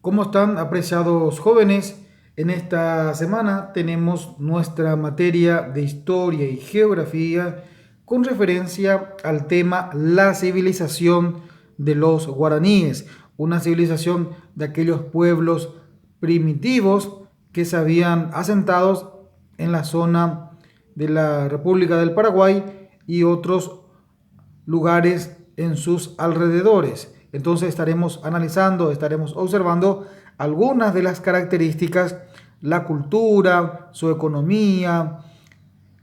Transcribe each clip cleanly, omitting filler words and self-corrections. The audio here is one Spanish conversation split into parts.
¿Cómo están, apreciados jóvenes? En esta semana tenemos nuestra materia de historia y geografía con referencia al tema la civilización de los guaraníes, una civilización de aquellos pueblos primitivos que se habían asentados en la zona de la República del Paraguay y otros lugares en sus alrededores. Entonces estaremos analizando, estaremos observando algunas de las características, la cultura, su economía,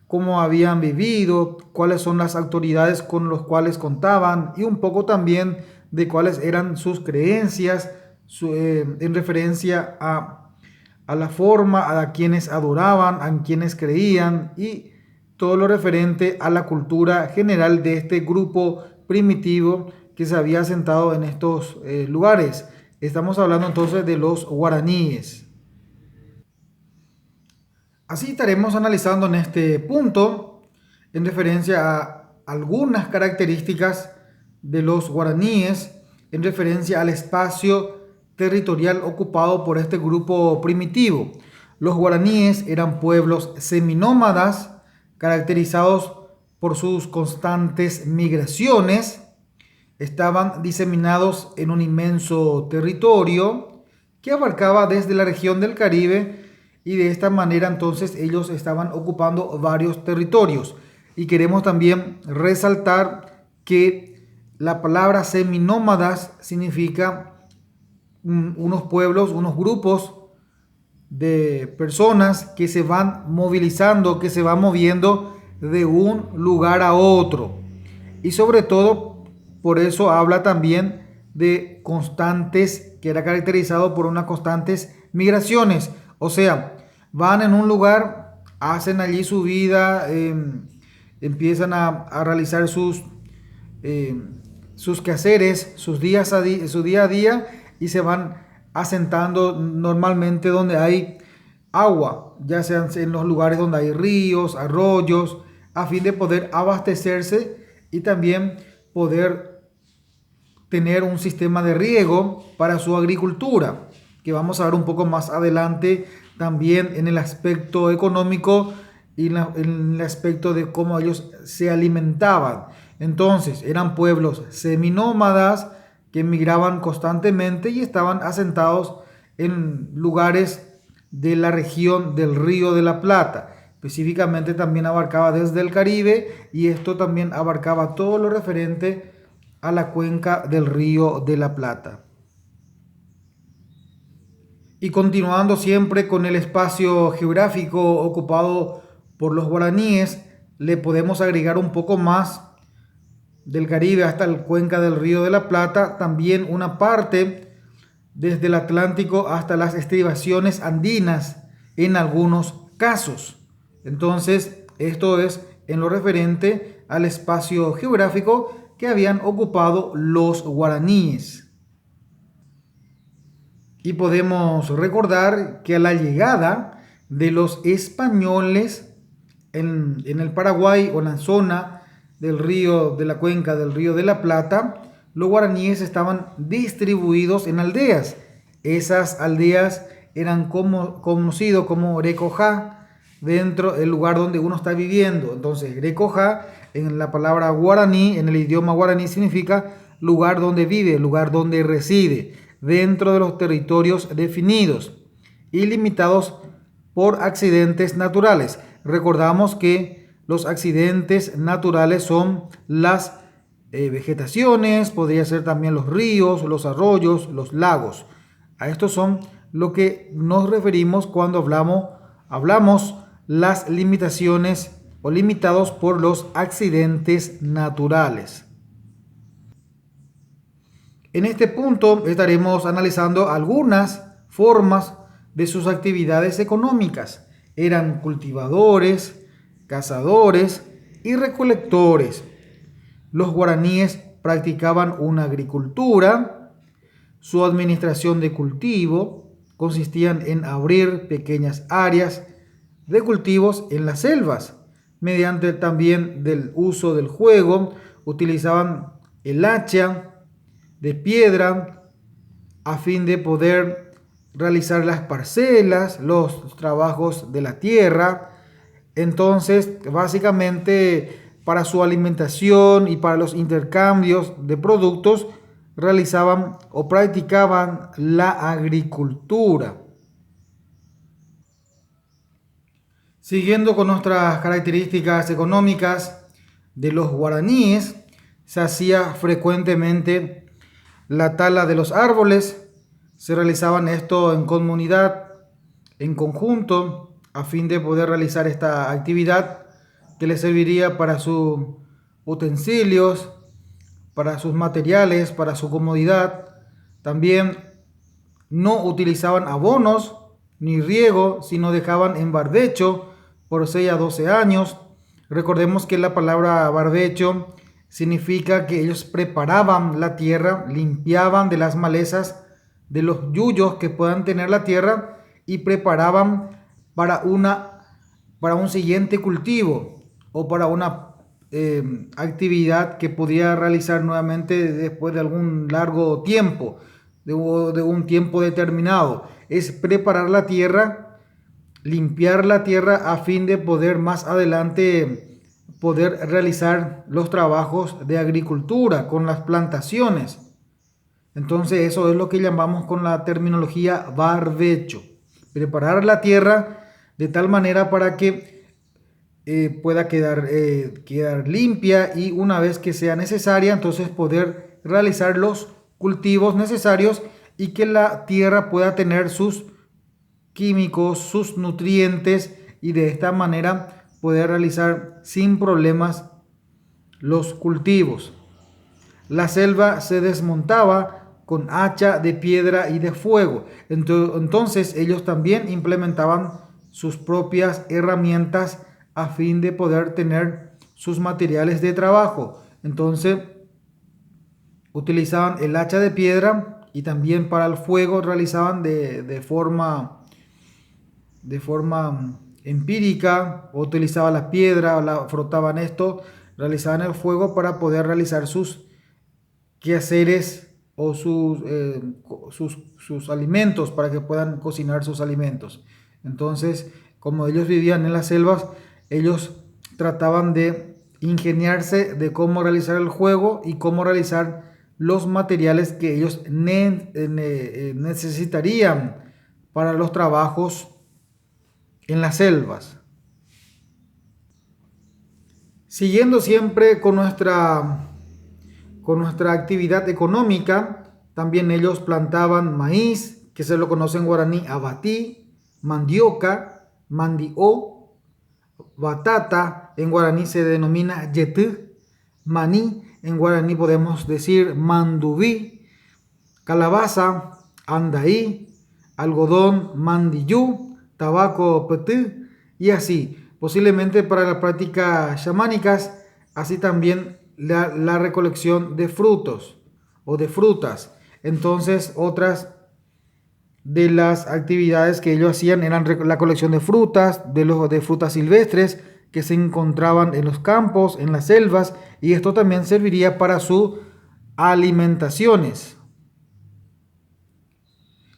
cómo habían vivido, cuáles son las autoridades con los cuales contaban y un poco también de cuáles eran sus creencias en referencia a la forma, a quienes adoraban, a quienes creían y todo lo referente a la cultura general de este grupo primitivo que se había asentado en estos lugares. Estamos hablando entonces de los guaraníes. Así estaremos analizando en este punto en referencia a algunas características de los guaraníes, en referencia al espacio territorial ocupado por este grupo primitivo. Los guaraníes eran pueblos seminómadas caracterizados por sus constantes migraciones. Estaban diseminados en un inmenso territorio que abarcaba desde la región del Caribe y de esta manera entonces ellos estaban ocupando varios territorios. Y queremos también resaltar que la palabra seminómadas significa unos pueblos, unos grupos de personas que se van movilizando, que se van moviendo de un lugar a otro. Y sobre todo, por eso habla también de constantes, que era caracterizado por unas constantes migraciones. O sea, van en un lugar, hacen allí su vida, empiezan a realizar eh, sus quehaceres, su día a día y se van asentando normalmente donde hay agua, ya sean en los lugares donde hay ríos, arroyos, a fin de poder abastecerse y también poder tener un sistema de riego para su agricultura, que vamos a ver un poco más adelante también en el aspecto económico y en el aspecto de cómo ellos se alimentaban. Entonces, eran pueblos seminómadas que migraban constantemente y estaban asentados en lugares de la región del Río de la Plata. Específicamente también abarcaba desde el Caribe y esto también abarcaba todo lo referente a la cuenca del Río de la Plata. Y continuando siempre con el espacio geográfico ocupado por los guaraníes, le podemos agregar un poco más del Caribe hasta la cuenca del Río de la Plata, también una parte desde el Atlántico hasta las estribaciones andinas en algunos casos. Entonces, esto es en lo referente al espacio geográfico que habían ocupado los guaraníes. Y podemos recordar que a la llegada de los españoles en el Paraguay o en la zona del río, de la cuenca del Río de la Plata, los guaraníes estaban distribuidos en aldeas. Esas aldeas eran conocidos como Recojá, dentro del lugar donde uno está viviendo. Entonces, Recojá, en la palabra guaraní, en el idioma guaraní, significa lugar donde vive, lugar donde reside, dentro de los territorios definidos y limitados por accidentes naturales. Recordamos que los accidentes naturales son las vegetaciones, podría ser también los ríos, los arroyos, los lagos. A estos son lo que nos referimos cuando hablamos las limitaciones o limitados por los accidentes naturales. En este punto estaremos analizando algunas formas de sus actividades económicas. Eran cultivadores, cazadores y recolectores. Los guaraníes practicaban una agricultura, su administración de cultivo consistían en abrir pequeñas áreas de cultivos en las selvas. Mediante también del uso del juego, utilizaban el hacha de piedra a fin de poder realizar las parcelas, los trabajos de la tierra. Entonces, básicamente, para su alimentación y para los intercambios de productos, realizaban o practicaban la agricultura. Siguiendo con nuestras características económicas de los guaraníes, se hacía frecuentemente la tala de los árboles. Se realizaban esto en comunidad, en conjunto, a fin de poder realizar esta actividad que les serviría para sus utensilios, para sus materiales, para su comodidad. También no utilizaban abonos ni riego, sino dejaban en barbecho por 6 a 12 años. Recordemos que la palabra barbecho significa que ellos preparaban la tierra, limpiaban de las malezas, de los yuyos que puedan tener la tierra y preparaban para un siguiente cultivo o para una actividad que podía realizar nuevamente después de algún largo tiempo, de un tiempo determinado. Es preparar la tierra, limpiar la tierra a fin de poder más adelante poder realizar los trabajos de agricultura con las plantaciones. Entonces eso es lo que llamamos con la terminología barbecho. Preparar la tierra de tal manera para que pueda quedar limpia y una vez que sea necesaria, entonces poder realizar los cultivos necesarios y que la tierra pueda tener sus químicos, sus nutrientes y de esta manera poder realizar sin problemas los cultivos. La selva se desmontaba con hacha de piedra y de fuego. Entonces ellos también implementaban sus propias herramientas a fin de poder tener sus materiales de trabajo. Entonces utilizaban el hacha de piedra y también para el fuego realizaban de forma empírica, o utilizaban la piedra, frotaban esto, realizaban el fuego para poder realizar sus quehaceres o sus alimentos, para que puedan cocinar sus alimentos. Entonces, como ellos vivían en las selvas, ellos trataban de ingeniarse de cómo realizar el fuego y cómo realizar los materiales que ellos necesitarían para los trabajos en las selvas. Siguiendo siempre con nuestra actividad económica, también ellos plantaban maíz, que se lo conoce en guaraní abatí, mandioca, mandió, batata, en guaraní se denomina yetú, maní, en guaraní podemos decir mandubí, calabaza, andaí, algodón, mandiyú, tabaco, petú, y así. Posiblemente para las prácticas chamánicas, así también la recolección de frutos o de frutas. Entonces, otras de las actividades que ellos hacían eran la colección de frutas, de frutas silvestres que se encontraban en los campos, en las selvas, y esto también serviría para sus alimentaciones.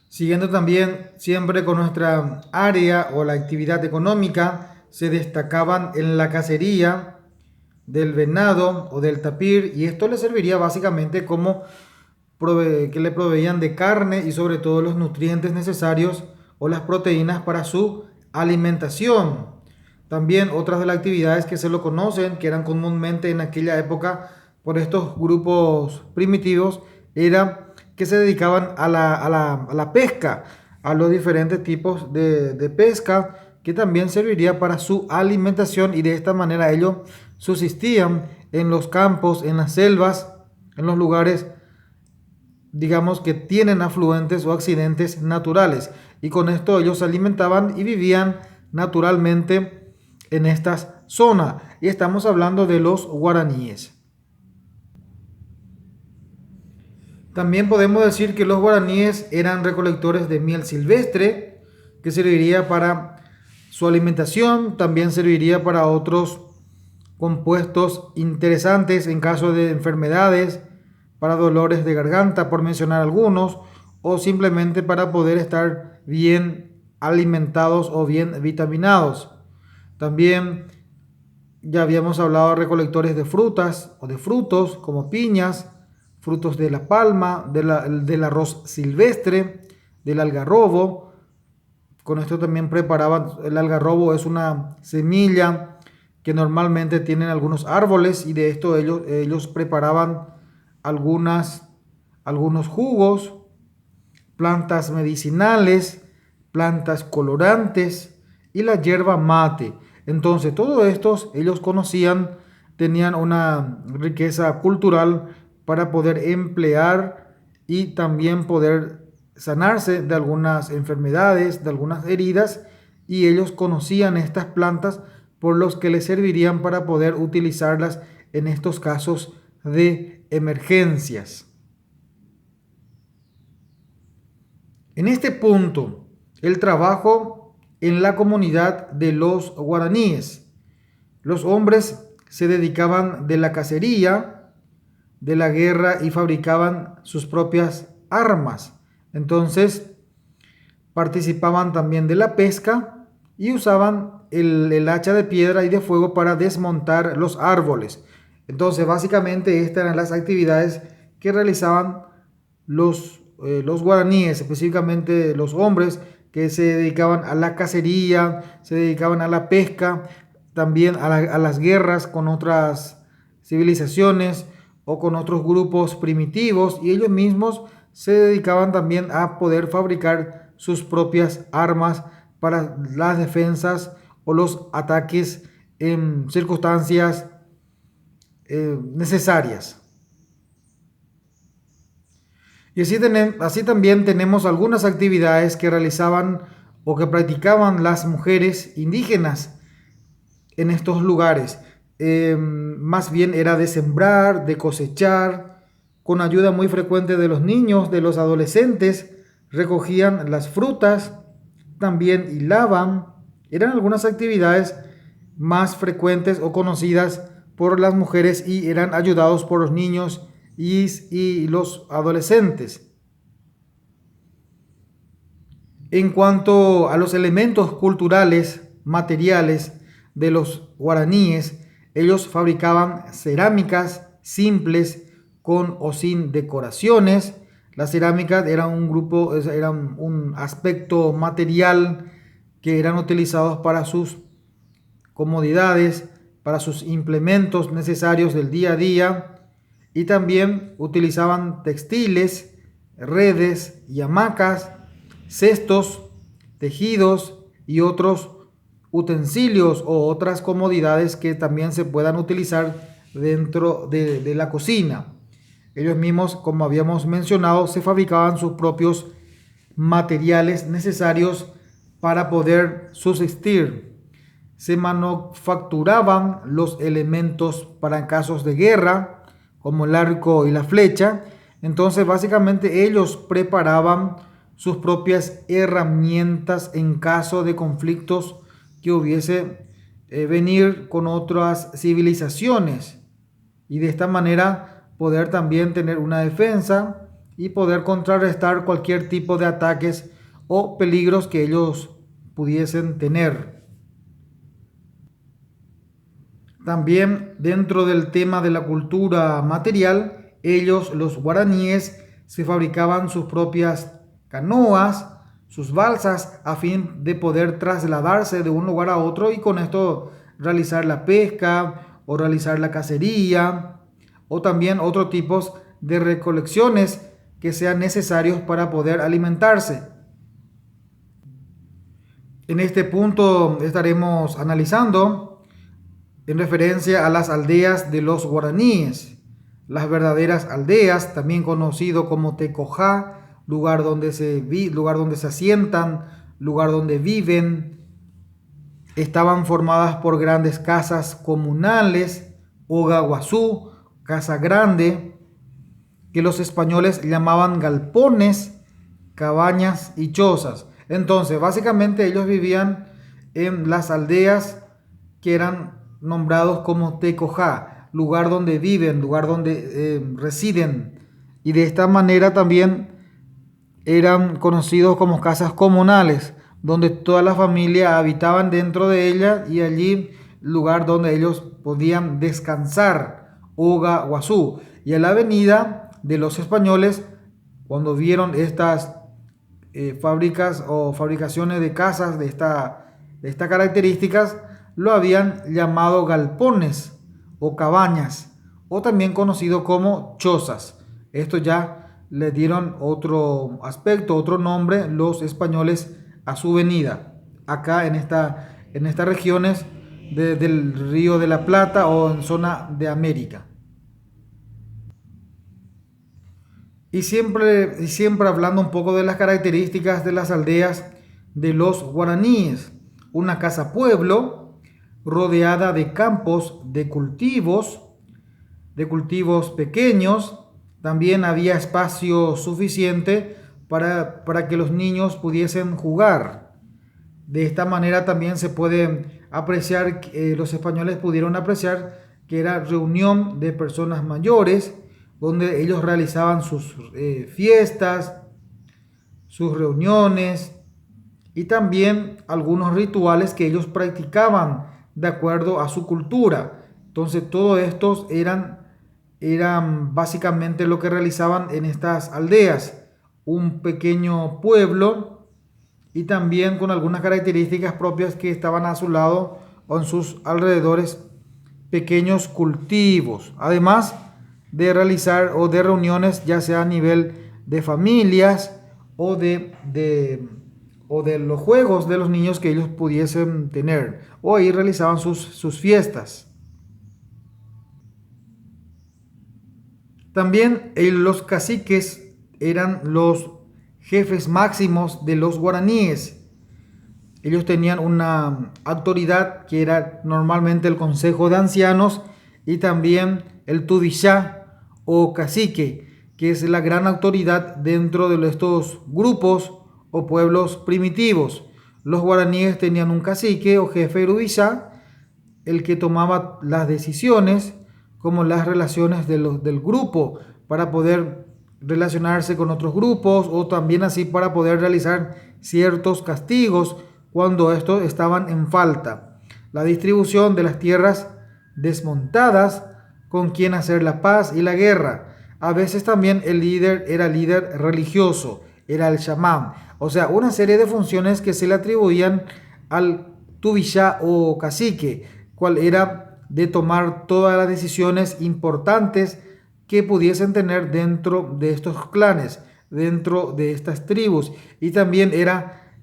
Siguiendo también siempre con nuestra área o la actividad económica, se destacaban en la cacería del venado o del tapir, y esto le serviría básicamente como que le proveían de carne y sobre todo los nutrientes necesarios o las proteínas para su alimentación. También otras de las actividades que se lo conocen, que eran comúnmente en aquella época por estos grupos primitivos, era que se dedicaban a la pesca, a los diferentes tipos de pesca, que también serviría para su alimentación, y de esta manera ellos subsistían en los campos, en las selvas, en los lugares, digamos, que tienen afluentes o accidentes naturales, y con esto ellos se alimentaban y vivían naturalmente en estas zonas, y estamos hablando de los guaraníes. También podemos decir que los guaraníes eran recolectores de miel silvestre, que serviría para su alimentación, también serviría para otros compuestos interesantes en caso de enfermedades, para dolores de garganta, por mencionar algunos, o simplemente para poder estar bien alimentados o bien vitaminados. También ya habíamos hablado de recolectores de frutas o de frutos como piñas, frutos de la palma, del arroz silvestre, del algarrobo. Con esto también preparaban, el algarrobo es una semilla que normalmente tienen algunos árboles y de esto ellos preparaban algunos jugos, plantas medicinales, plantas colorantes y la yerba mate. Entonces, todo estos ellos conocían, tenían una riqueza cultural para poder emplear y también poder sanarse de algunas enfermedades, de algunas heridas, y ellos conocían estas plantas por los que les servirían para poder utilizarlas en estos casos de emergencias. En este punto, el trabajo en la comunidad de los guaraníes. Los hombres se dedicaban de la cacería, de la guerra y fabricaban sus propias armas. Entonces, participaban también de la pesca y usaban el hacha de piedra y de fuego para desmontar los árboles. Entonces, básicamente estas eran las actividades que realizaban los guaraníes, específicamente los hombres que se dedicaban a la cacería, se dedicaban a la pesca, también a las guerras con otras civilizaciones o con otros grupos primitivos, y ellos mismos se dedicaban también a poder fabricar sus propias armas para las defensas o los ataques en circunstancias necesarias. Y así también tenemos algunas actividades que realizaban o que practicaban las mujeres indígenas en estos lugares. Más bien era de sembrar, de cosechar, con ayuda muy frecuente de los niños, de los adolescentes, recogían las frutas, también hilaban. Eran algunas actividades más frecuentes o conocidas por las mujeres y eran ayudados por los niños y los adolescentes. En cuanto a los elementos culturales, materiales de los guaraníes, ellos fabricaban cerámicas simples con o sin decoraciones. Las cerámicas eran un aspecto material que eran utilizados para sus comodidades, para sus implementos necesarios del día a día, y también utilizaban textiles, redes y hamacas, cestos, tejidos y otros utensilios o otras comodidades que también se puedan utilizar dentro de la cocina. Ellos mismos, como habíamos mencionado, se fabricaban sus propios materiales necesarios para poder subsistir. Se manufacturaban los elementos para casos de guerra, como el arco y la flecha. Entonces, básicamente ellos preparaban sus propias herramientas en caso de conflictos que hubiese venir con otras civilizaciones, y de esta manera poder también tener una defensa y poder contrarrestar cualquier tipo de ataques o peligros que ellos pudiesen tener. También dentro del tema de la cultura material, ellos, los guaraníes, se fabricaban sus propias canoas, sus balsas, a fin de poder trasladarse de un lugar a otro y con esto realizar la pesca o realizar la cacería o también otros tipos de recolecciones que sean necesarios para poder alimentarse. En este punto estaremos analizando en referencia a las aldeas de los guaraníes, las verdaderas aldeas, también conocido como Tecojá, lugar donde se asientan, lugar donde viven. Estaban formadas por grandes casas comunales, Ogaguazú, casa grande, que los españoles llamaban galpones, cabañas y chozas. Entonces, básicamente ellos vivían en las aldeas que eran nombrados como Tecojá, lugar donde viven, lugar donde residen. Y de esta manera también eran conocidos como casas comunales, donde toda la familia habitaban dentro de ellas y allí lugar donde ellos podían descansar, Oga Guazú. Y en la avenida de los españoles, cuando vieron estas fábricas o fabricaciones de casas de estas características, lo habían llamado galpones o cabañas, o también conocido como chozas. Esto ya le dieron otro aspecto, otro nombre los españoles a su venida, acá en estas regiones del Río de la Plata o en zona de América. Y siempre hablando un poco de las características de las aldeas de los guaraníes. Una casa pueblo rodeada de campos de cultivos pequeños. También había espacio suficiente para que los niños pudiesen jugar. De esta manera también se puede apreciar, los españoles pudieron apreciar que era reunión de personas mayores, donde ellos realizaban sus fiestas, sus reuniones y también algunos rituales que ellos practicaban de acuerdo a su cultura. Entonces, todos estos eran básicamente lo que realizaban en estas aldeas, un pequeño pueblo y también con algunas características propias que estaban a su lado o en sus alrededores, pequeños cultivos, además de realizar o de reuniones ya sea a nivel de familias o o de los juegos de los niños que ellos pudiesen tener, o ahí realizaban sus fiestas. También los caciques eran los jefes máximos de los guaraníes. Ellos tenían una autoridad que era normalmente el Consejo de Ancianos y también el Tudishá o cacique, que es la gran autoridad dentro de estos grupos o pueblos primitivos. Los guaraníes tenían un cacique o jefe Tudishá, el que tomaba las decisiones como las relaciones del grupo para poder relacionarse con otros grupos o también así para poder realizar ciertos castigos cuando estos estaban en falta. La distribución de las tierras desmontadas, con quien hacer la paz y la guerra. A veces también el líder era líder religioso, era el chamán. O sea, una serie de funciones que se le atribuían al tubishá o cacique, cual era de tomar todas las decisiones importantes que pudiesen tener dentro de estos clanes, dentro de estas tribus. Y también era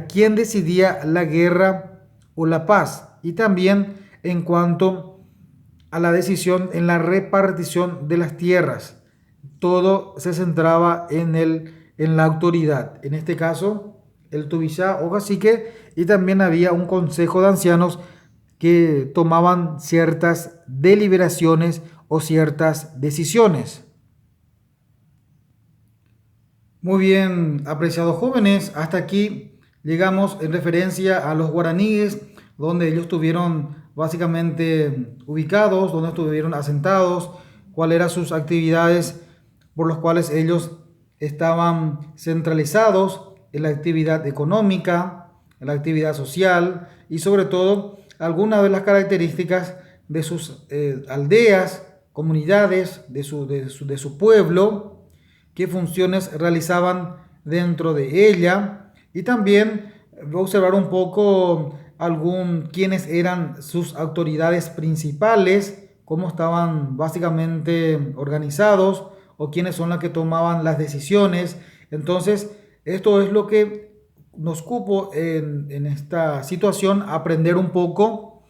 quien decidía la guerra o la paz. Y también en cuanto a la decisión en la repartición de las tierras, todo se centraba en la autoridad. En este caso, el tubishá o cacique, y también había un consejo de ancianos que tomaban ciertas deliberaciones o ciertas decisiones. Muy bien, apreciados jóvenes, hasta aquí llegamos en referencia a los guaraníes, donde ellos estuvieron básicamente ubicados, donde estuvieron asentados, cuáles eran sus actividades por las cuales ellos estaban centralizados en la actividad económica, en la actividad social y sobre todo algunas de las características de sus aldeas, comunidades, de su pueblo, qué funciones realizaban dentro de ella y también observar un poco quiénes eran sus autoridades principales, cómo estaban básicamente organizados o quiénes son las que tomaban las decisiones. Entonces, esto es lo que nos cupo en esta situación, aprender un poco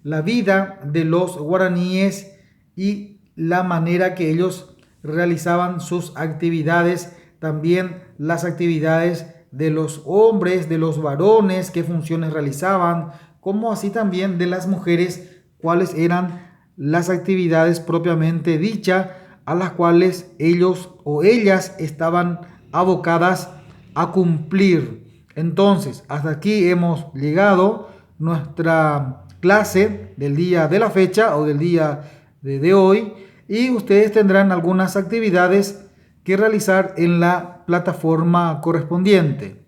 la vida de los guaraníes y la manera que ellos realizaban sus actividades, también las actividades de los hombres, de los varones, qué funciones realizaban, como así también de las mujeres, cuáles eran las actividades propiamente dichas a las cuales ellos o ellas estaban abocadas a cumplir. Entonces, hasta aquí hemos llegado nuestra clase del día de la fecha o del día de hoy y ustedes tendrán algunas actividades que realizar en la plataforma correspondiente.